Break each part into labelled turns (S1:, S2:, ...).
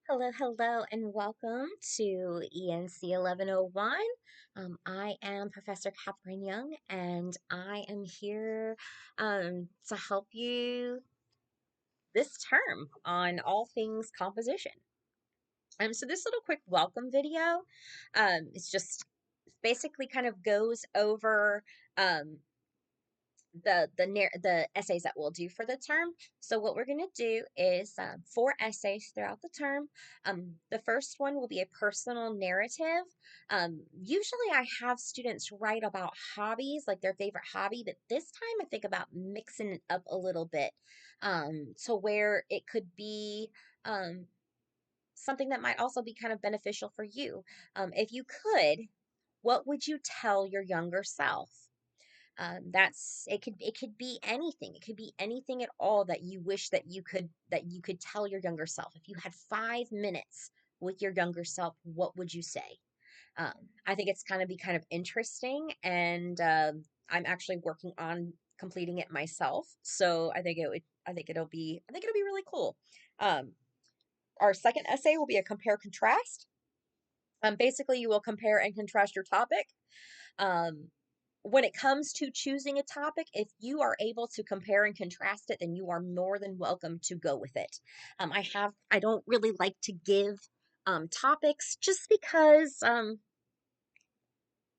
S1: Hello, hello, and welcome to ENC 1101. I am Professor Catherine Young, and I am here to help you this term on all things composition. So this little quick welcome video, it's just basically kind of goes over um, the essays that we'll do for the term. So what we're going to do is four essays throughout the term. The first one will be a personal narrative. Usually I have students write about hobbies, like their favorite hobby, but this time I think about mixing it up a little bit, to where it could be something that might also be kind of beneficial for you. If you could, what would you tell your younger self? That's it could be anything. It could be anything at all that you wish that you could tell your younger self. If you had 5 minutes with your younger self, what would you say? um, I think it's kind of interesting, and I'm actually working on completing it myself, so I think it'll be really cool. um, our second essay will be a compare contrast. Basically you will compare and contrast your topic. um, when it comes to choosing a topic, if you are able to compare and contrast it, then you are more than welcome to go with it. I don't really like to give topics just because I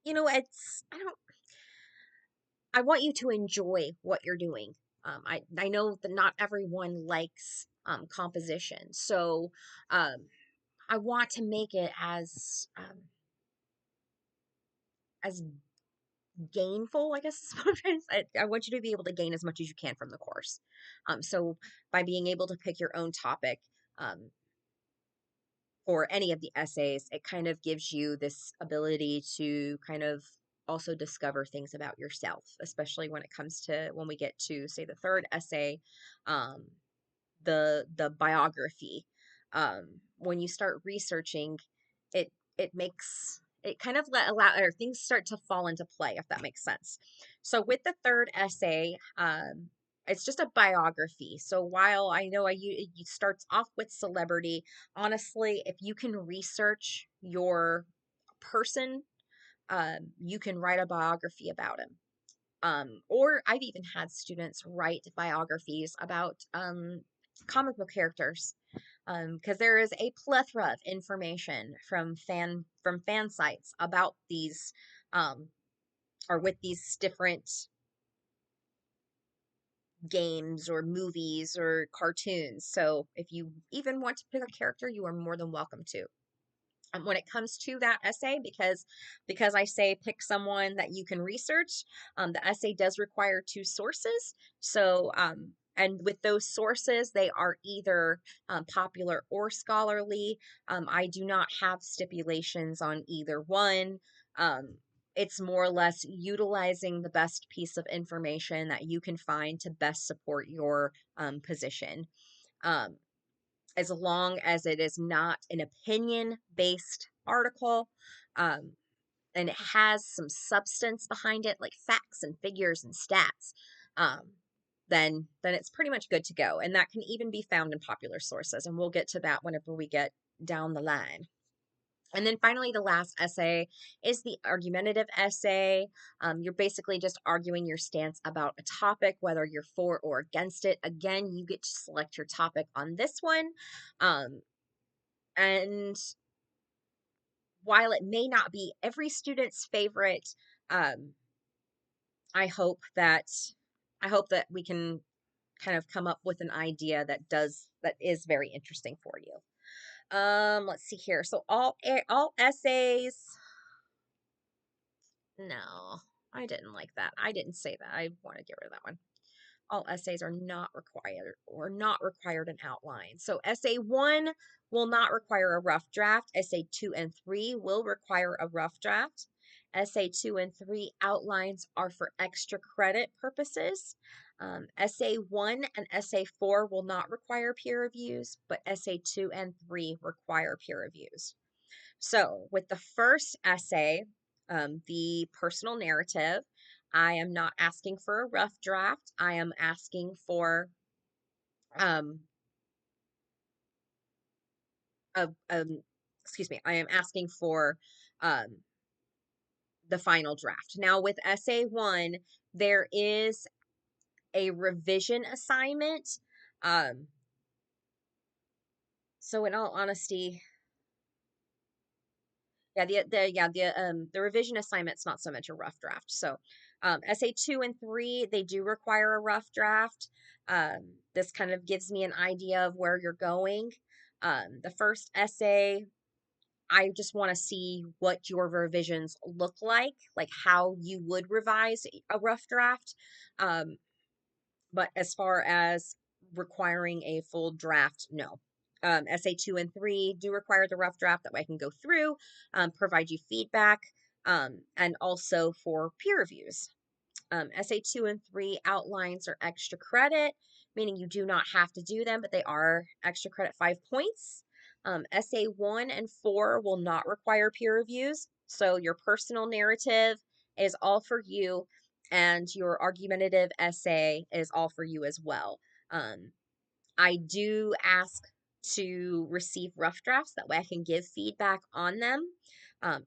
S1: don't I want you to enjoy what you're doing. I know that not everyone likes composition, so um, I want to make it as gainful, I guess is what I'm trying to say. I want you to be able to gain as much as you can from the course. So by being able to pick your own topic um, for any of the essays, it kind of gives you this ability to kind of also discover things about yourself, especially when it comes to when we get to, say, the third essay, um, the biography. When you start researching, it makes it kind of let allow or things start to fall into play, if that makes sense. So with the third essay, it's just a biography. So while I know it starts off with celebrity, honestly, if you can research your person, you can write a biography about him. Or I've even had students write biographies about comic book characters, because there is a plethora of information from fan sites about these, um, or with these different games or movies or cartoons. So if you even want to pick a character, you are more than welcome to. When it comes to that essay, because I say pick someone that you can research, the essay does require two sources. So and with those sources, they are either popular or scholarly. I do not have stipulations on either one. um, it's more or less utilizing the best piece of information that you can find to best support your position. um, as long as it is not an opinion based article, um, and it has some substance behind it, like facts and figures and stats, um, then it's pretty much good to go. And that can even be found in popular sources. And we'll get to that whenever we get down the line. And then finally, the last essay is the argumentative essay. You're basically just arguing your stance about a topic, whether you're for or against it. Again, you get to select your topic on this one. Um, and while it may not be every student's favorite, um, I hope that I hope that we can kind of come up with an idea that is very interesting for you. Let's see here. So all essays. No, I didn't like that. I didn't say that. I want to get rid of that one. All essays are not required an outline. So essay 1 will not require a rough draft. Essay 2 and 3 will require a rough draft. Essay 2 and 3 outlines are for extra credit purposes. Essay 1 and Essay 4 will not require peer reviews, but Essay 2 and 3 require peer reviews. So, with the first essay, the personal narrative, I am not asking for a rough draft. I am asking for um, excuse me, I am asking for um, the final draft. Now with essay one, there is a revision assignment. Um, so in all honesty, yeah, the revision assignment's not so much a rough draft. So essay two and three, they do require a rough draft. This kind of gives me an idea of where you're going. The first essay, I just want to see what your revisions look like how you would revise a rough draft. Um, but as far as requiring a full draft, no. Essay two and three do require the rough draft that way I can go through, provide you feedback, and also for peer reviews. Essay two and three outlines are extra credit, meaning you do not have to do them, but they are extra credit 5 points. Essay one and four will not require peer reviews. So your personal narrative is all for you, and your argumentative essay is all for you as well. Um, I do ask to receive rough drafts. That way I can give feedback on them.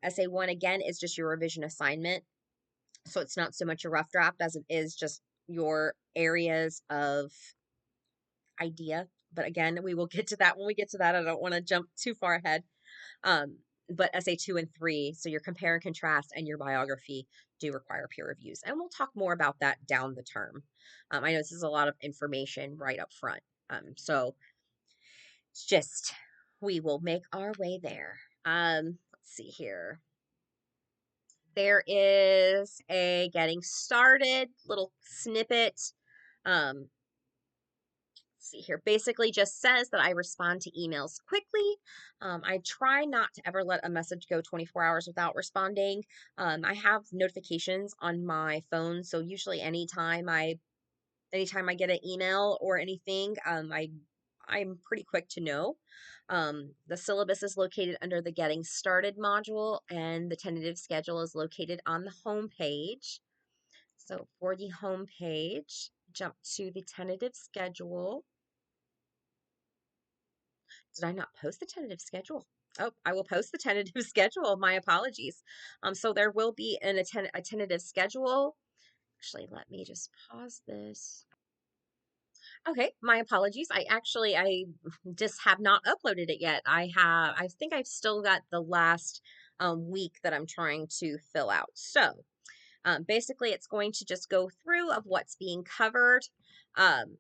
S1: Essay one, again, is just your revision assignment. So it's not so much a rough draft as it is just your areas of idea. But again, we will get to that when we get to that. I don't want to jump too far ahead. Um, but essay two and three, so your compare and contrast and your biography do require peer reviews. And we'll talk more about that down the term. I know this is a lot of information right up front. So it's just, we will make our way there. Let's see here. There is a getting started little snippet. Um, let's see here. Basically, just says that I respond to emails quickly. I try not to ever let a message go 24 hours without responding. I have notifications on my phone, so usually anytime I get an email or anything, I'm pretty quick to know. The syllabus is located under the Getting Started module, and the tentative schedule is located on the home page. So for the home page, jump to the tentative schedule. Did I not post the tentative schedule? Oh, I will post the tentative schedule. My apologies. So there will be a tentative schedule. Actually, let me just pause this. Okay, my apologies. I just have not uploaded it yet. I think I've still got the last week that I'm trying to fill out. So basically, it's going to just go through of what's being covered um,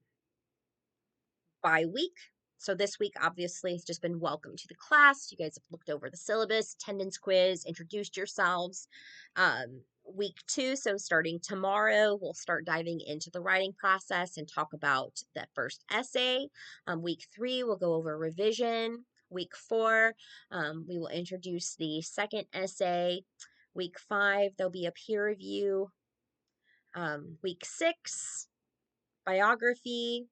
S1: by week. So this week, obviously, has just been welcome to the class. You guys have looked over the syllabus, attendance quiz, introduced yourselves. Week two, so starting tomorrow, we'll start diving into the writing process and talk about that first essay. Week three, we'll go over revision. Week four, we will introduce the second essay. Week five, there'll be a peer review. Week six, biography.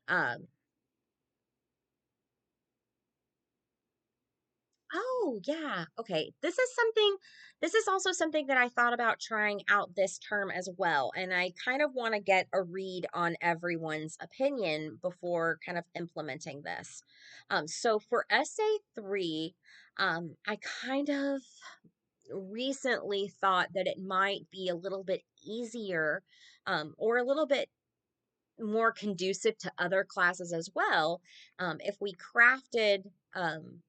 S1: Um, Oh, yeah. Okay. This is also something that I thought about trying out this term as well. And I kind of want to get a read on everyone's opinion before kind of implementing this. So for essay three, I kind of recently thought that it might be a little bit easier, or a little bit more conducive to other classes as well, if we crafted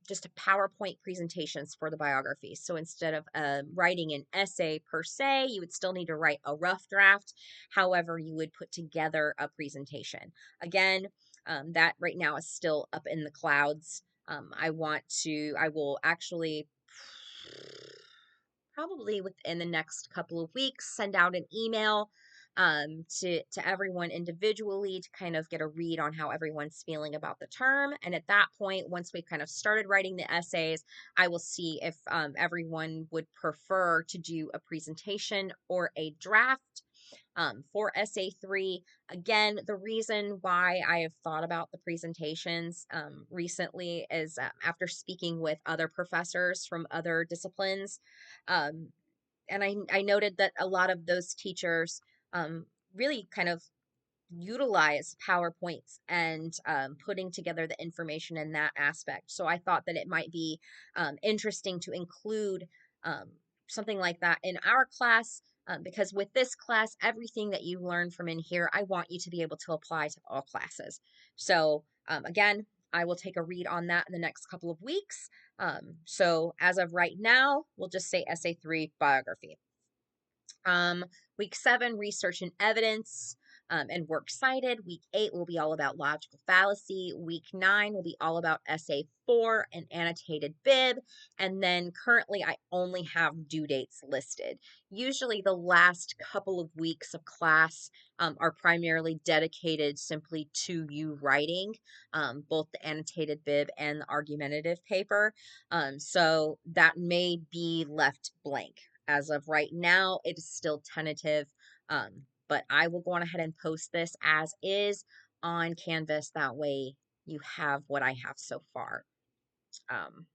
S1: just a PowerPoint presentations for the biography. So instead of writing an essay per se, you would still need to write a rough draft. However, you would put together a presentation. Again, that right now is still up in the clouds. I will actually probably within the next couple of weeks send out an email to everyone individually to kind of get a read on how everyone's feeling about the term. And at that point, once we've kind of started writing the essays, I will see if everyone would prefer to do a presentation or a draft. For essay three, again, the reason why I have thought about the presentations recently is after speaking with other professors from other disciplines. Um, and I noted that a lot of those teachers really kind of utilize PowerPoints and putting together the information in that aspect. So I thought that it might be interesting to include um, something like that in our class. Because with this class, everything that you learn from in here, I want you to be able to apply to all classes. So, again, I will take a read on that in the next couple of weeks. So, as of right now, we'll just say Essay 3 biography. Um, week 7, research and evidence and works cited. Week 8 will be all about logical fallacy. Week 9 will be all about essay 4 and annotated bib. And then currently, I only have due dates listed. Usually, the last couple of weeks of class are primarily dedicated simply to you writing both the annotated bib and the argumentative paper. So that may be left blank. As of right now, it is still tentative, but I will go on ahead and post this as is on Canvas. That way you have what I have so far. Um,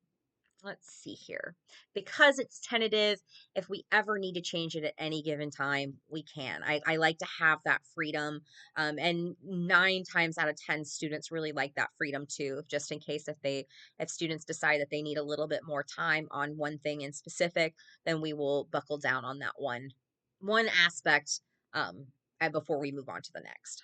S1: let's see here. Because it's tentative, if we ever need to change it at any given time, we can. I like to have that freedom. And 9 times out of 10 students really like that freedom too, just in case if students decide that they need a little bit more time on one thing in specific, then we will buckle down on that one aspect and before we move on to the next.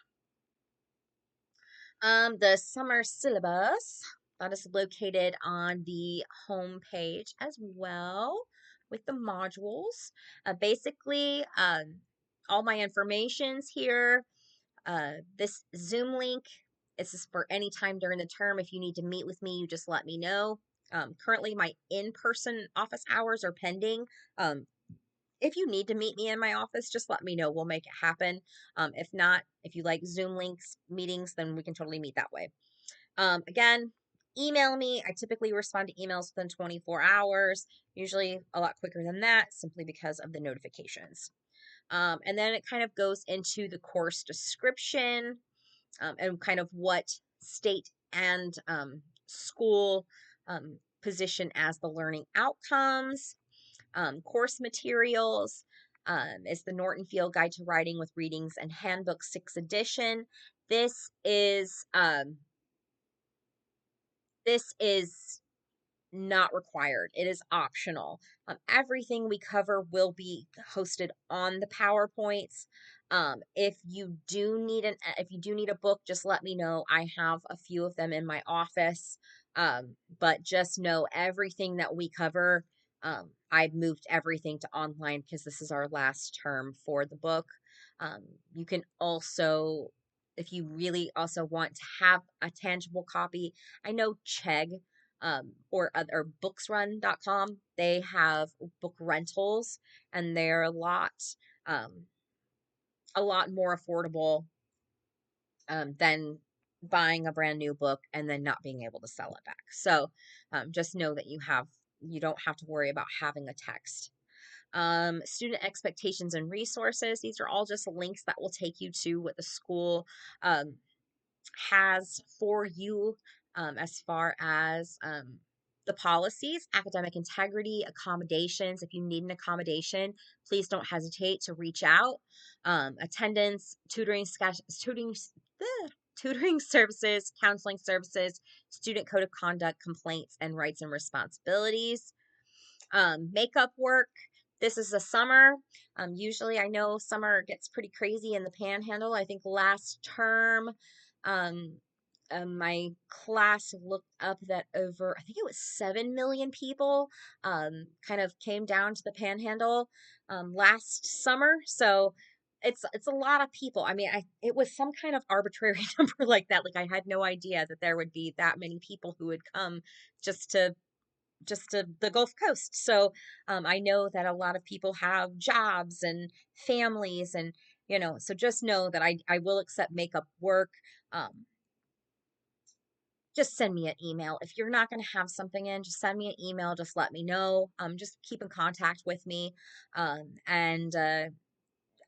S1: The summer syllabus that is located on the home page as well with the modules. Basically, all my information's here. This Zoom link, this is for any time during the term. If you need to meet with me, you just let me know. Currently, my in-person office hours are pending. If you need to meet me in my office, just let me know. We'll make it happen. If not, if you like Zoom links, meetings, then we can totally meet that way. Again, email me. I typically respond to emails within 24 hours, usually a lot quicker than that, simply because of the notifications. And then it kind of goes into the course description and kind of what state and school position as the learning outcomes. Course materials is the Norton Field Guide to Writing with Readings and Handbook 6th edition. This is this is not required. It is optional. Everything we cover will be hosted on the PowerPoints. If you do need a book, just let me know. I have a few of them in my office. But just know everything that we cover. I've moved everything to online because this is our last term for the book. You can also, if you really also want to have a tangible copy, I know Chegg or other booksrun.com, they have book rentals and they're um, a lot more affordable than buying a brand new book and then not being able to sell it back. So just know that you don't have to worry about having a text. Student expectations and resources. These are all just links that will take you to what the school has for you as far as the policies, academic integrity, accommodations. If you need an accommodation, please don't hesitate to reach out. Attendance, tutoring services, counseling services, student code of conduct, complaints, and rights and responsibilities. Makeup work. This is the summer. Usually, I know summer gets pretty crazy in the Panhandle. I think last term, um, my class looked up that over, I think it was 7 million people, kind of came down to the Panhandle, last summer. So it's a lot of people. I mean, it was some kind of arbitrary number like that. Like I had no idea that there would be that many people who would come just to the Gulf Coast. So I know that a lot of people have jobs and families, and so just know that I will accept makeup work. Um, just send me an email. If you're not going to have something in, just send me an email. Just let me know. Just keep in contact with me. And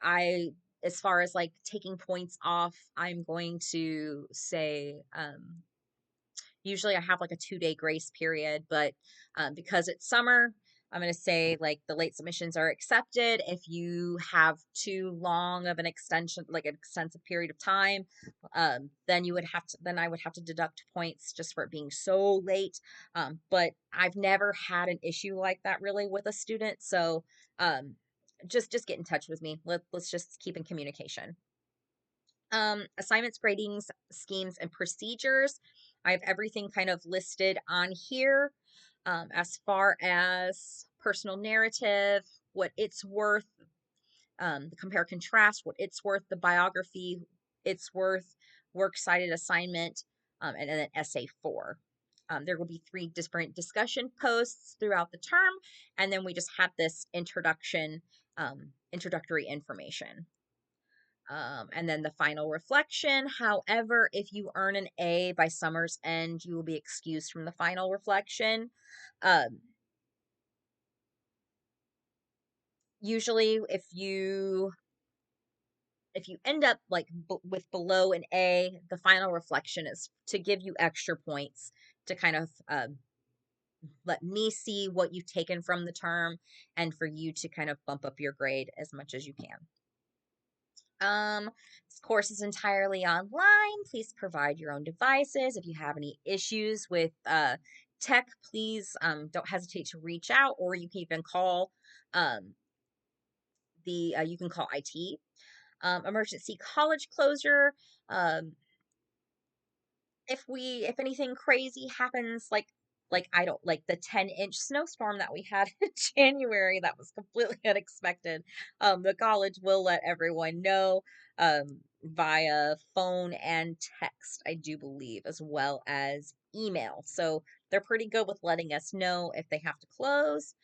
S1: I, as far as like taking points off, I'm going to say, usually I have like a 2-day grace period, but because it's summer, I'm going to say like the late submissions are accepted. If you have too long of an extension, like an extensive period of time, then I would have to deduct points just for it being so late. But I've never had an issue like that really with a student. So, um, just get in touch with me. Let's just keep in communication. Assignments, gradings, schemes, and procedures. I have everything kind of listed on here. As far as personal narrative, what it's worth, the compare contrast, what it's worth, the biography, it's worth, works cited assignment, and then essay 4. There will be 3 different discussion posts throughout the term, and then we just have this introductory information. And then the final reflection. However, if you earn an A by summer's end, you will be excused from the final reflection. Um, Usually, if you end up like with below an A, the final reflection is to give you extra points to kind of let me see what you've taken from the term and for you to kind of bump up your grade as much as you can. This course is entirely online. Please provide your own devices. If you have any issues with tech, please don't hesitate to reach out, or you can even call um, you can call IT. Emergency college closure. Um, if anything crazy happens, like I don't like the 10-inch snowstorm that we had in January that was completely unexpected. The college will let everyone know via phone and text, I do believe, as well as email. So they're pretty good with letting us know if they have to close.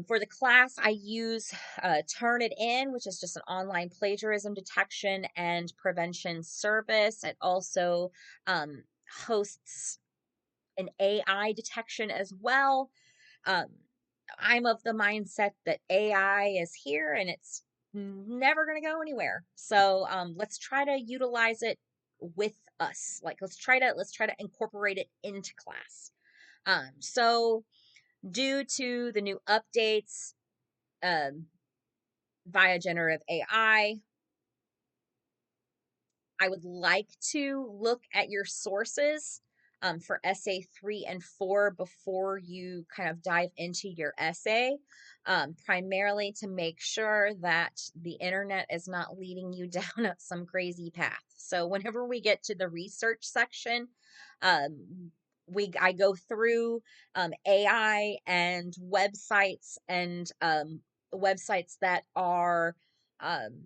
S1: For the class, I use Turnitin, which is just an online plagiarism detection and prevention service. It also um, hosts an AI detection as well. Um, I'm of the mindset that AI is here and it's never going to go anywhere. So let's try to utilize it with us. Like let's try to incorporate it into class. So due to the new updates um, via generative AI, I would like to look at your sources for essay 3 and 4 before you kind of dive into your essay, primarily to make sure that the internet is not leading you down some crazy path. So whenever we get to the research section, um, I go through AI and websites that are um,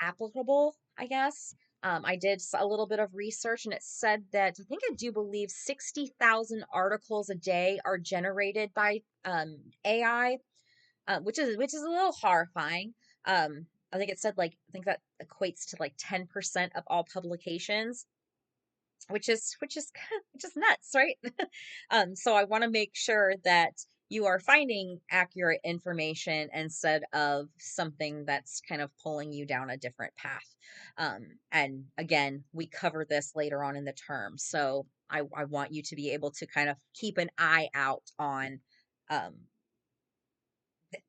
S1: applicable, I guess. I did a little bit of research and it said that I do believe 60,000 articles a day are generated by AI, which is a little horrifying. I think that equates to like 10% of all publications, which is nuts, right? So I want to make sure that you are finding accurate information instead of something that's kind of pulling you down a different path. And again, we cover this later on in the term, so I want you to be able to kind of keep an eye out on um,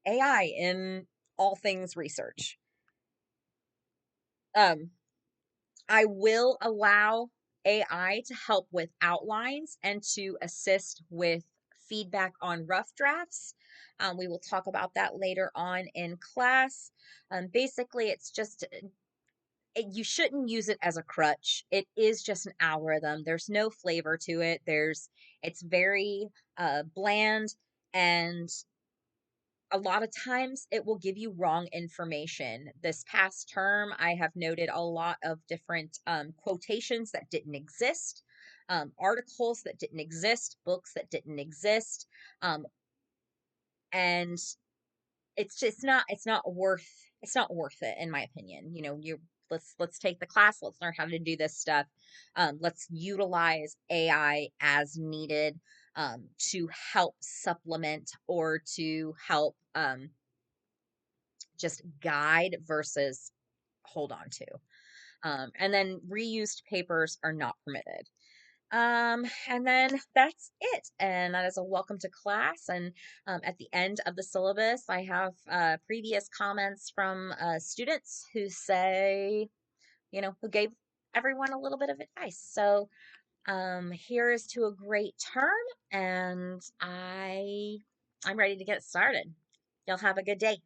S1: AI in all things research. Um, I will allow AI to help with outlines and to assist with feedback on rough drafts. We will talk about that later on in class. Basically, you shouldn't use it as a crutch. It is just an algorithm. There's no flavor to it. It's very bland, and a lot of times it will give you wrong information. This past term, I have noted a lot of different quotations that didn't exist, articles that didn't exist, books that didn't exist, um, and it's not worth it in my opinion. You let's take the class, let's learn how to do this stuff. Let's utilize AI as needed to help supplement or to help just guide versus hold on to. And then reused papers are not permitted. And then that's it. And that is a welcome to class. And at the end of the syllabus, I have previous comments from students who say, who gave everyone a little bit of advice. So here is to a great term, and I'm ready to get started. Y'all have a good day.